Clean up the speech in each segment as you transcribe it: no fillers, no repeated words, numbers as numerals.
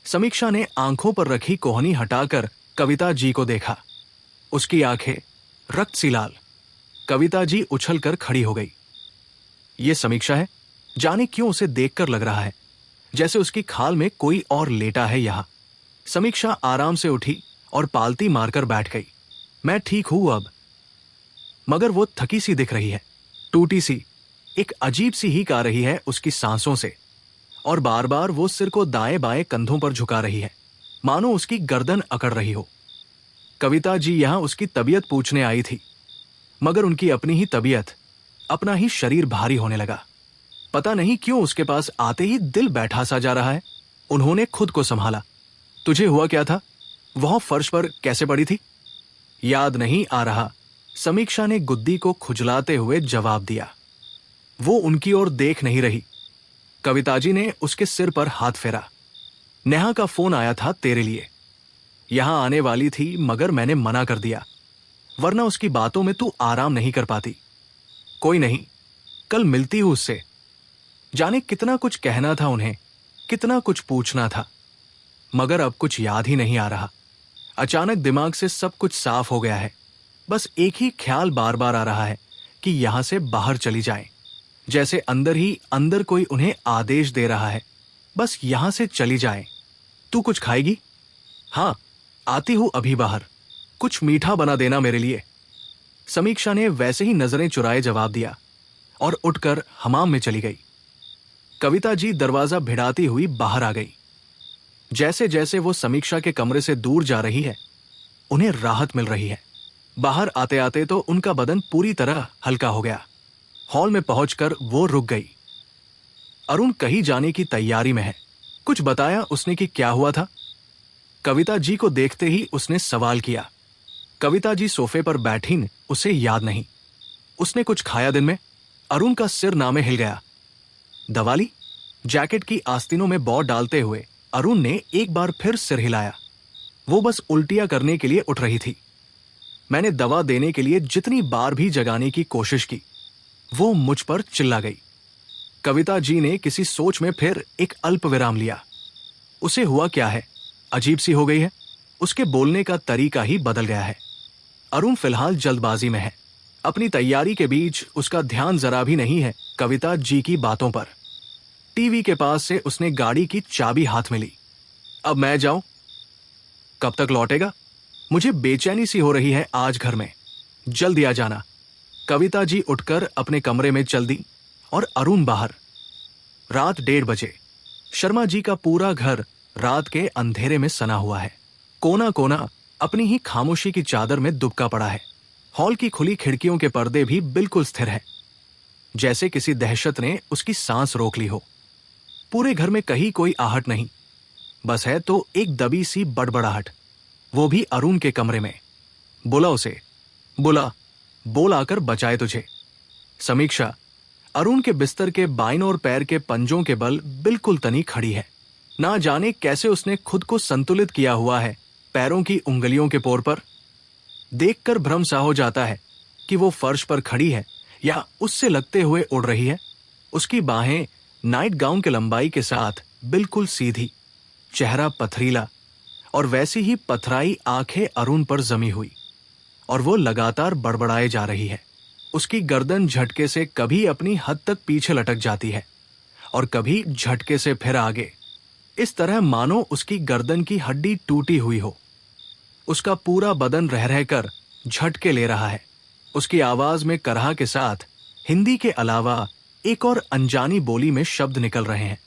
समीक्षा ने आंखों पर रखी कोहनी हटाकर कविता जी को देखा। उसकी आंखें रक्त सी लाल। कविता जी उछलकर खड़ी हो गई। ये समीक्षा है। जाने क्यों उसे देखकर लग रहा है जैसे उसकी खाल में कोई और लेटा है यहां। समीक्षा आराम से उठी और पालती मारकर बैठ गई। मैं ठीक हूं अब। मगर वो थकी सी दिख रही है, टूटी सी। एक अजीब सी हीक आ रही है उसकी सांसों से, और बार बार वो सिर को दाएं बाएं कंधों पर झुका रही है, मानो उसकी गर्दन अकड़ रही हो। कविता जी यहां उसकी तबीयत पूछने आई थी, मगर उनकी अपनी ही तबीयत, अपना ही शरीर भारी होने लगा। पता नहीं क्यों उसके पास आते ही दिल बैठा सा जा रहा है। उन्होंने खुद को संभाला। तुझे हुआ क्या था? वह फर्श पर कैसे पड़ी थी? याद नहीं आ रहा, समीक्षा ने गुद्दी को खुजलाते हुए जवाब दिया। वो उनकी ओर देख नहीं रही। कविताजी ने उसके सिर पर हाथ फेरा। नेहा का फोन आया था तेरे लिए। यहां आने वाली थी मगर मैंने मना कर दिया, वरना उसकी बातों में तू आराम नहीं कर पाती। कोई नहीं, कल मिलती हूं उससे। जाने कितना कुछ कहना था उन्हें, कितना कुछ पूछना था, मगर अब कुछ याद ही नहीं आ रहा। अचानक दिमाग से सब कुछ साफ हो गया है। बस एक ही ख्याल बार बार आ रहा है कि यहां से बाहर चली जाएं। जैसे अंदर ही अंदर कोई उन्हें आदेश दे रहा है, बस यहां से चली जाएं। तू कुछ खाएगी? हां, आती हूं अभी बाहर। कुछ मीठा बना देना मेरे लिए। समीक्षा ने वैसे ही नजरें चुराए जवाब दिया और उठकर हमाम में चली गई। कविता जी दरवाजा भिड़ाती हुई बाहर आ गई। जैसे जैसे वो समीक्षा के कमरे से दूर जा रही है, उन्हें राहत मिल रही है। बाहर आते आते तो उनका बदन पूरी तरह हल्का हो गया। हॉल में पहुंचकर वो रुक गई। अरुण कहीं जाने की तैयारी में है। कुछ बताया उसने कि क्या हुआ था? कविता जी को देखते ही उसने सवाल किया। कविता जी सोफे पर बैठी, उसे याद नहीं। उसने कुछ खाया दिन में? अरुण का सिर नामे हिल गया। दवा ली? जैकेट की आस्तीनों में बौ डालते हुए अरुण ने एक बार फिर सिर हिलाया। वो बस उल्टियां करने के लिए उठ रही थी। मैंने दवा देने के लिए जितनी बार भी जगाने की कोशिश की, वो मुझ पर चिल्ला गई। कविता जी ने किसी सोच में फिर एक अल्प विराम लिया। उसे हुआ क्या है? अजीब सी हो गई है। उसके बोलने का तरीका ही बदल गया है। अरुण फिलहाल जल्दबाजी में है। अपनी तैयारी के बीच उसका ध्यान जरा भी नहीं है कविता जी की बातों पर। टीवी के पास से उसने गाड़ी की चाबी हाथ में ली। अब मैं जाऊं? कब तक लौटेगा? मुझे बेचैनी सी हो रही है आज घर में। जल्दी आ जाना। कविता जी उठकर अपने कमरे में चल दी और अरुण बाहर। रात 1:30 बजे। शर्मा जी का पूरा घर रात के अंधेरे में सना हुआ है। कोना कोना अपनी ही खामोशी की चादर में दुबका पड़ा है। हॉल की खुली खिड़कियों के पर्दे भी बिल्कुल स्थिर है, जैसे किसी दहशत ने उसकी सांस रोक ली हो। पूरे घर में कहीं कोई आहट नहीं, बस है तो एक दबी सी बड़बड़ाहट, वो भी अरुण के कमरे में। बुला उसे, बुला, बोल आकर बचाए तुझे। समीक्षा अरुण के बिस्तर के बाईं ओर पैर के पंजों के बल बिल्कुल तनी खड़ी है। ना जाने कैसे उसने खुद को संतुलित किया हुआ है पैरों की उंगलियों के पोर पर। देखकर भ्रम सा हो जाता है कि वो फर्श पर खड़ी है या उससे लगते हुए उड़ रही है। उसकी बाहें नाइट गाउन के लंबाई के साथ बिल्कुल सीधी, चेहरा पथरीला और वैसी ही पथराई आंखें अरुण पर जमी हुई, और वो लगातार बड़बड़ाए जा रही है। उसकी गर्दन झटके से कभी अपनी हद तक पीछे लटक जाती है और कभी झटके से फिर आगे, इस तरह मानो उसकी गर्दन की हड्डी टूटी हुई हो। उसका पूरा बदन रह रहकर झटके ले रहा है। उसकी आवाज में करहा के साथ हिंदी के अलावा एक और अनजानी बोली में शब्द निकल रहे हैं,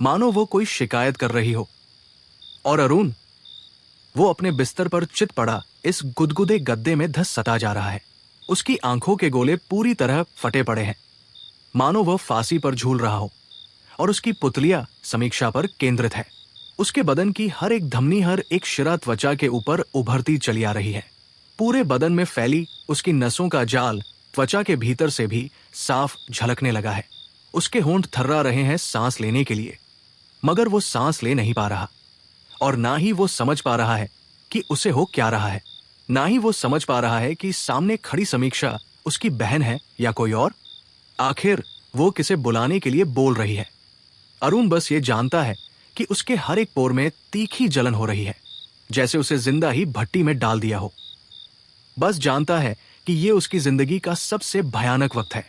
मानो वो कोई शिकायत कर रही हो। और अरुण, वो अपने बिस्तर पर चित पड़ा इस गुदगुदे गद्दे में धस सता जा रहा है। उसकी आंखों के गोले पूरी तरह फटे पड़े हैं, मानो वह फांसी पर झूल रहा हो, और उसकी पुतलियां समीक्षा पर केंद्रित है। उसके बदन की हर एक धमनी, हर एक शिरा त्वचा के ऊपर उभरती चली आ रही है। पूरे बदन में फैली उसकी नसों का जाल त्वचा के भीतर से भी साफ झलकने लगा है। उसके होंठ थर्रा रहे हैं सांस लेने के लिए, मगर वो सांस ले नहीं पा रहा, और ना ही वो समझ पा रहा है कि उसे हो क्या रहा है। ना ही वो समझ पा रहा है कि सामने खड़ी समीक्षा उसकी बहन है या कोई और। आखिर वो किसे बुलाने के लिए बोल रही है। अरुण बस ये जानता है कि उसके हर एक पोर में तीखी जलन हो रही है, जैसे उसे जिंदा ही भट्टी में डाल दिया हो। बस जानता है कि ये उसकी जिंदगी का सबसे भयानक वक्त है।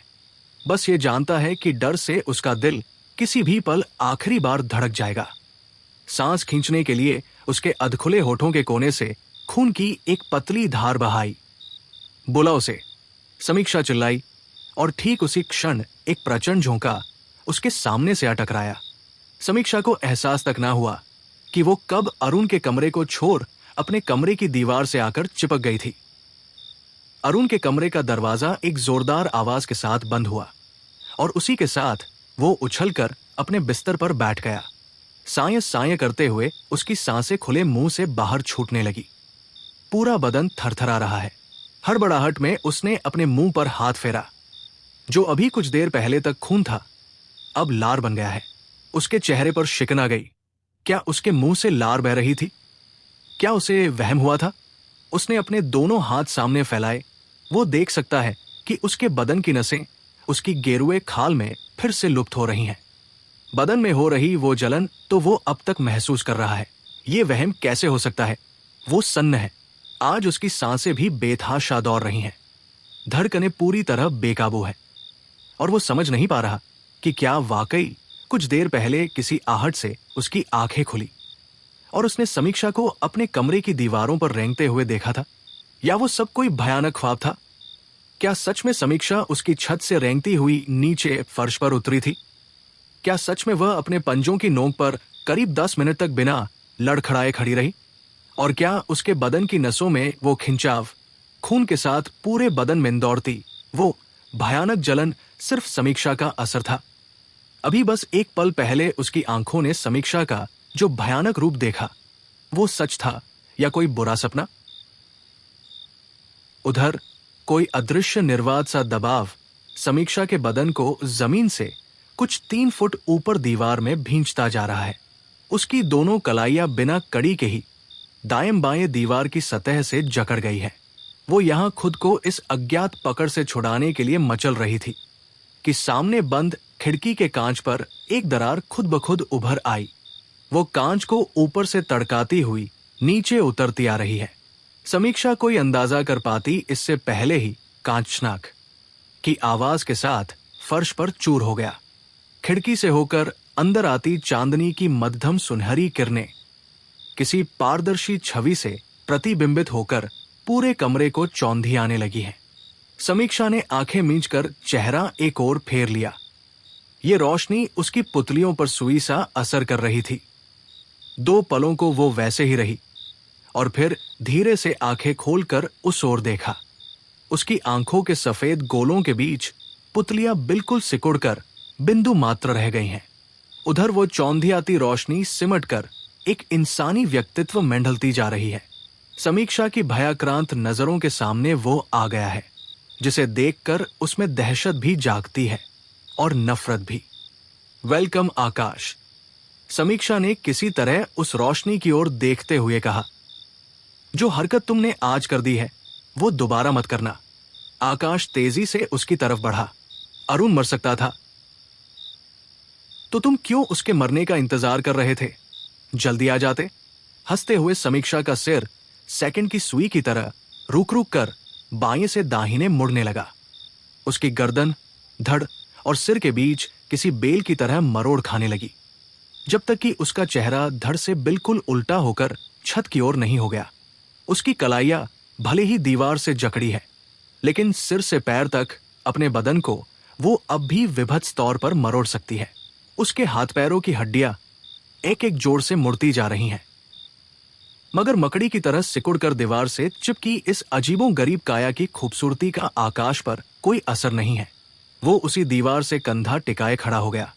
बस ये जानता है कि डर से उसका दिल किसी भी पल आखिरी बार धड़क जाएगा। सांस खींचने के लिए उसके अधखुले होठों के कोने से खून की एक पतली धार बहाई। बोला उसे। समीक्षा चिल्लाई और ठीक उसी क्षण एक प्रचंड झोंका उसके सामने से आ टकराया। समीक्षा को एहसास तक ना हुआ कि वो कब अरुण के कमरे को छोड़ अपने कमरे की दीवार से आकर चिपक गई थी। अरुण के कमरे का दरवाजा एक जोरदार आवाज के साथ बंद हुआ और उसी के साथ वो उछलकर अपने बिस्तर पर बैठ गया। साय साय करते हुए उसकी सांसें खुले मुंह से बाहर छूटने लगी। पूरा बदन थरथरा रहा है। हड़बड़ाहट में उसने अपने मुंह पर हाथ फेरा। जो अभी कुछ देर पहले तक खून था, अब लार बन गया है। उसके चेहरे पर शिकन आ गई। क्या उसके मुंह से लार बह रही थी? क्या उसे वहम हुआ था? उसने अपने दोनों हाथ सामने फैलाए। वो देख सकता है कि उसके बदन की नसें उसकी गेरुए खाल में फिर से लुप्त हो रही हैं। बदन में हो रही वो जलन तो वो अब तक महसूस कर रहा है। ये वहम कैसे हो सकता है? वो सन्न है। आज उसकी सांसें भी बेतहाशा दौड़ रही हैं। धड़कनें पूरी तरह बेकाबू है और वो समझ नहीं पा रहा कि क्या वाकई कुछ देर पहले किसी आहट से उसकी आंखें खुली और उसने समीक्षा को अपने कमरे की दीवारों पर रेंगते हुए देखा था, या वो सब कोई भयानक ख्वाब था? क्या सच में समीक्षा उसकी छत से रेंगती हुई नीचे फर्श पर उतरी थी? क्या सच में वह अपने पंजों की नोक पर करीब 10 मिनट तक बिना लड़खड़ाए खड़ी रही? और क्या उसके बदन की नसों में वो खिंचाव, खून के साथ पूरे बदन में दौड़ती वो भयानक जलन सिर्फ समीक्षा का असर था? अभी बस एक पल पहले उसकी आंखों ने समीक्षा का जो भयानक रूप देखा, वो सच था या कोई बुरा सपना? उधर कोई अदृश्य निर्वात सा दबाव समीक्षा के बदन को जमीन से कुछ 3 फुट ऊपर दीवार में भींचता जा रहा है। उसकी दोनों कलाइयां बिना कड़ी के ही दाएं बाएं दीवार की सतह से जकड़ गई है। वो यहां खुद को इस अज्ञात पकड़ से छुड़ाने के लिए मचल रही थी कि सामने बंद खिड़की के कांच पर एक दरार खुद ब खुद उभर आई। वो कांच को ऊपर से तड़काती हुई नीचे उतरती आ रही है। समीक्षा कोई अंदाजा कर पाती इससे पहले ही कांचनाक की आवाज के साथ फर्श पर चूर हो गया। खिड़की से होकर अंदर आती चांदनी की मध्यम सुनहरी किरणें किसी पारदर्शी छवि से प्रतिबिंबित होकर पूरे कमरे को चौंधी आने लगी हैं। समीक्षा ने आंखें मींचकर चेहरा एक ओर फेर लिया। ये रोशनी उसकी पुतलियों पर सुई सा असर कर रही थी। 2 पलों को वो वैसे ही रही और फिर धीरे से आंखें खोलकर उस ओर देखा। उसकी आंखों के सफेद गोलों के बीच पुतलियां बिल्कुल सिकुड़कर बिंदु मात्र रह गई हैं। उधर वो चौंधी आती रोशनी सिमटकर एक इंसानी व्यक्तित्व मेंढलती जा रही है। समीक्षा की भयाक्रांत नजरों के सामने वो आ गया है, जिसे देखकर उसमें दहशत भी जागती है और नफरत भी। वेलकम आकाश, समीक्षा ने किसी तरह उस रोशनी की ओर देखते हुए कहा। जो हरकत तुमने आज कर दी है वो दोबारा मत करना। आकाश तेजी से उसकी तरफ बढ़ा। अरुण मर सकता था तो तुम क्यों उसके मरने का इंतजार कर रहे थे? जल्दी आ जाते। हंसते हुए समीक्षा का सिर सेकंड की सुई की तरह रुक रुक कर बाएं से दाहिने मुड़ने लगा। उसकी गर्दन, धड़ और सिर के बीच किसी बेल की तरह मरोड़ खाने लगी, जब तक कि उसका चेहरा धड़ से बिल्कुल उल्टा होकर छत की ओर नहीं हो गया। उसकी कलाइयां भले ही दीवार से जकड़ी है, लेकिन सिर से पैर तक अपने बदन को वो अब भी विभत्स तौर पर मरोड़ सकती है। उसके हाथ पैरों की हड्डियां एक एक जोड़ से मुड़ती जा रही हैं, मगर मकड़ी की तरह सिकुड़कर दीवार से चिपकी इस अजीबो गरीब काया की खूबसूरती का आकाश पर कोई असर नहीं है। वो उसी दीवार से कंधा टिकाए खड़ा हो गया,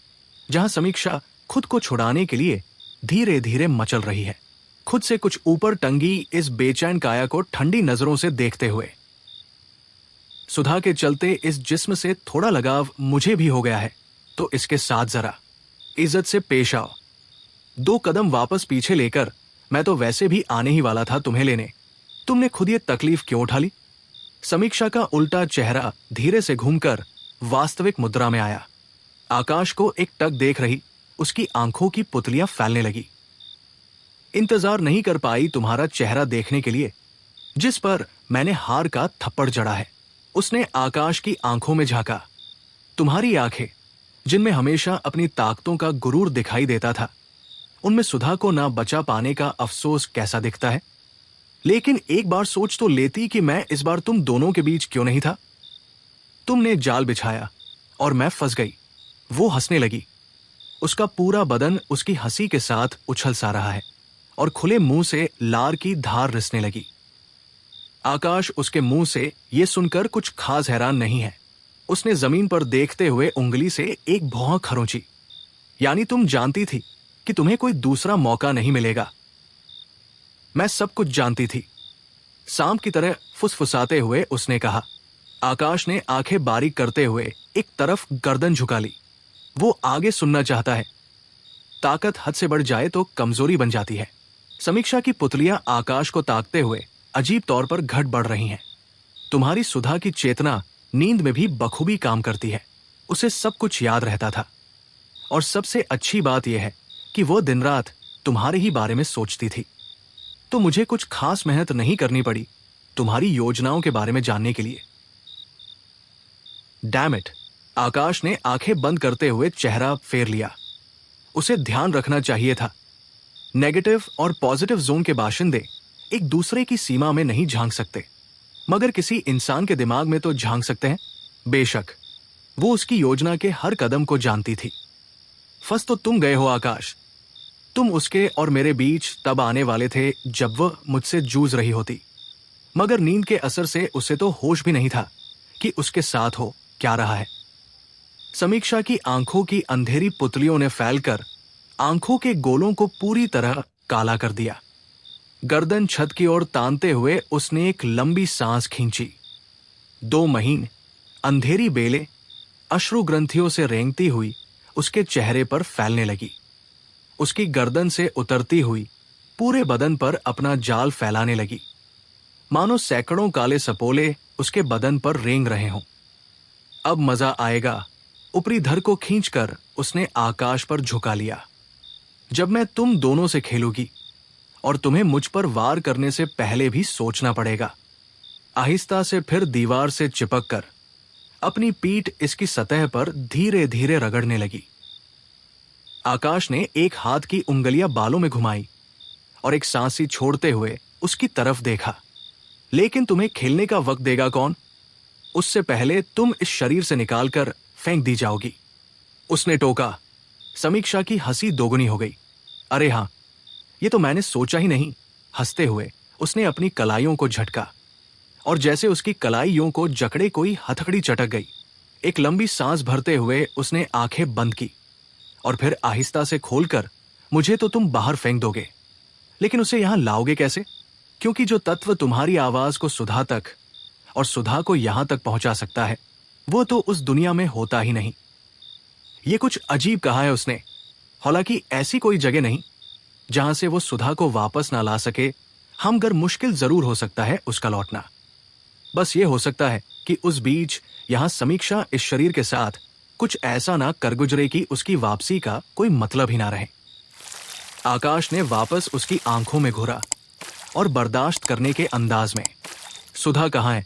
जहां समीक्षा खुद को छुड़ाने के लिए धीरे धीरे मचल रही है, खुद से कुछ ऊपर टंगी इस बेचैन काया को ठंडी नजरों से देखते हुए। सुधा के चलते इस जिस्म से थोड़ा लगाव मुझे भी हो गया है, तो इसके साथ जरा इज्जत से पेश आओ। 2 कदम वापस पीछे लेकर मैं तो वैसे भी आने ही वाला था तुम्हें लेने। तुमने खुद ये तकलीफ क्यों उठा ली? समीक्षा का उल्टा चेहरा धीरे से घूमकर वास्तविक मुद्रा में आया। आकाश को एक टक देख रही उसकी आंखों की पुतलियां फैलने लगी। इंतजार नहीं कर पाई तुम्हारा चेहरा देखने के लिए, जिस पर मैंने हार का थप्पड़ जड़ा है। उसने आकाश की आंखों में झांका। तुम्हारी आंखें, जिनमें हमेशा अपनी ताकतों का गुरूर दिखाई देता था, उनमें सुधा को ना बचा पाने का अफसोस कैसा दिखता है। लेकिन एक बार सोच तो लेती कि मैं इस बार तुम दोनों के बीच क्यों नहीं था। तुमने जाल बिछाया और मैं फंस गई। वो हंसने लगी। उसका पूरा बदन उसकी हंसी के साथ उछल सा रहा है और खुले मुंह से लार की धार रिसने लगी। आकाश उसके मुंह से यह सुनकर कुछ खास हैरान नहीं है। उसने जमीन पर देखते हुए उंगली से एक भौं खरोंची। यानी तुम जानती थी कि तुम्हें कोई दूसरा मौका नहीं मिलेगा। मैं सब कुछ जानती थी, सांप की तरह फुसफुसाते हुए उसने कहा। आकाश ने आंखें बारीक करते हुए एक तरफ गर्दन झुका ली। वो आगे सुनना चाहता है। ताकत हद से बढ़ जाए तो कमजोरी बन जाती है। समीक्षा की पुतलियां आकाश को ताकते हुए अजीब तौर पर घट बढ़ रही हैं। तुम्हारी सुधा की चेतना नींद में भी बखूबी काम करती है। उसे सब कुछ याद रहता था। और सबसे अच्छी बात यह है कि वो दिन रात तुम्हारे ही बारे में सोचती थी। तो मुझे कुछ खास मेहनत नहीं करनी पड़ी तुम्हारी योजनाओं के बारे में जानने के लिए। Damn it! आकाश ने आंखें बंद करते हुए चेहरा फेर लिया। उसे ध्यान रखना चाहिए था। नेगेटिव और पॉजिटिव जोन के बाशिंदे एक दूसरे की सीमा में नहीं झांक सकते, मगर किसी इंसान के दिमाग में तो झांक सकते हैं। बेशक वो उसकी योजना के हर कदम को जानती थी। फंस तो तुम गए हो आकाश। तुम उसके और मेरे बीच तब आने वाले थे जब वह मुझसे जूझ रही होती, मगर नींद के असर से उसे तो होश भी नहीं था कि उसके साथ हो क्या रहा है। समीक्षा की आंखों की अंधेरी पुतलियों ने फैलकर आंखों के गोलों को पूरी तरह काला कर दिया। गर्दन छत की ओर तानते हुए उसने एक लंबी सांस खींची। 2 महीन अंधेरी बेले अश्रु ग्रंथियों से रेंगती हुई उसके चेहरे पर फैलने लगी। उसकी गर्दन से उतरती हुई पूरे बदन पर अपना जाल फैलाने लगी, मानो सैकड़ों काले सपोले उसके बदन पर रेंग रहे हों। अब मजा आएगा। ऊपरी धर को खींचकर उसने आकाश पर झुका लिया। जब मैं तुम दोनों से खेलूंगी और तुम्हें मुझ पर वार करने से पहले भी सोचना पड़ेगा। आहिस्ता से फिर दीवार से चिपक कर अपनी पीठ इसकी सतह पर धीरे धीरे रगड़ने लगी। आकाश ने एक हाथ की उंगलियां बालों में घुमाई और एक सांसी छोड़ते हुए उसकी तरफ देखा। लेकिन तुम्हें खेलने का वक्त देगा कौन? उससे पहले तुम इस शरीर से निकालकर फेंक दी जाओगी, उसने टोका। समीक्षा की हंसी दोगुनी हो गई। अरे हां, ये तो मैंने सोचा ही नहीं। हंसते हुए उसने अपनी कलाइयों को झटका और जैसे उसकी कलाइयों को जकड़े कोई हथकड़ी चटक गई। एक लंबी सांस भरते हुए उसने आंखें बंद की और फिर आहिस्ता से खोलकर, मुझे तो तुम बाहर फेंक दोगे, लेकिन उसे यहां लाओगे कैसे? क्योंकि जो तत्व तुम्हारी आवाज को सुधा तक और सुधा को यहां तक पहुंचा सकता है, वो तो उस दुनिया में होता ही नहीं। ये कुछ अजीब कहा है उसने। हालांकि ऐसी कोई जगह नहीं जहां से वो सुधा को वापस ना ला सके। हमगर मुश्किल जरूर हो सकता है उसका लौटना। बस ये हो सकता है कि उस बीच यहां समीक्षा इस शरीर के साथ कुछ ऐसा ना कर गुजरे कि उसकी वापसी का कोई मतलब ही ना रहे। आकाश ने वापस उसकी आंखों में घुरा और बर्दाश्त करने के अंदाज में, सुधा कहाँ है?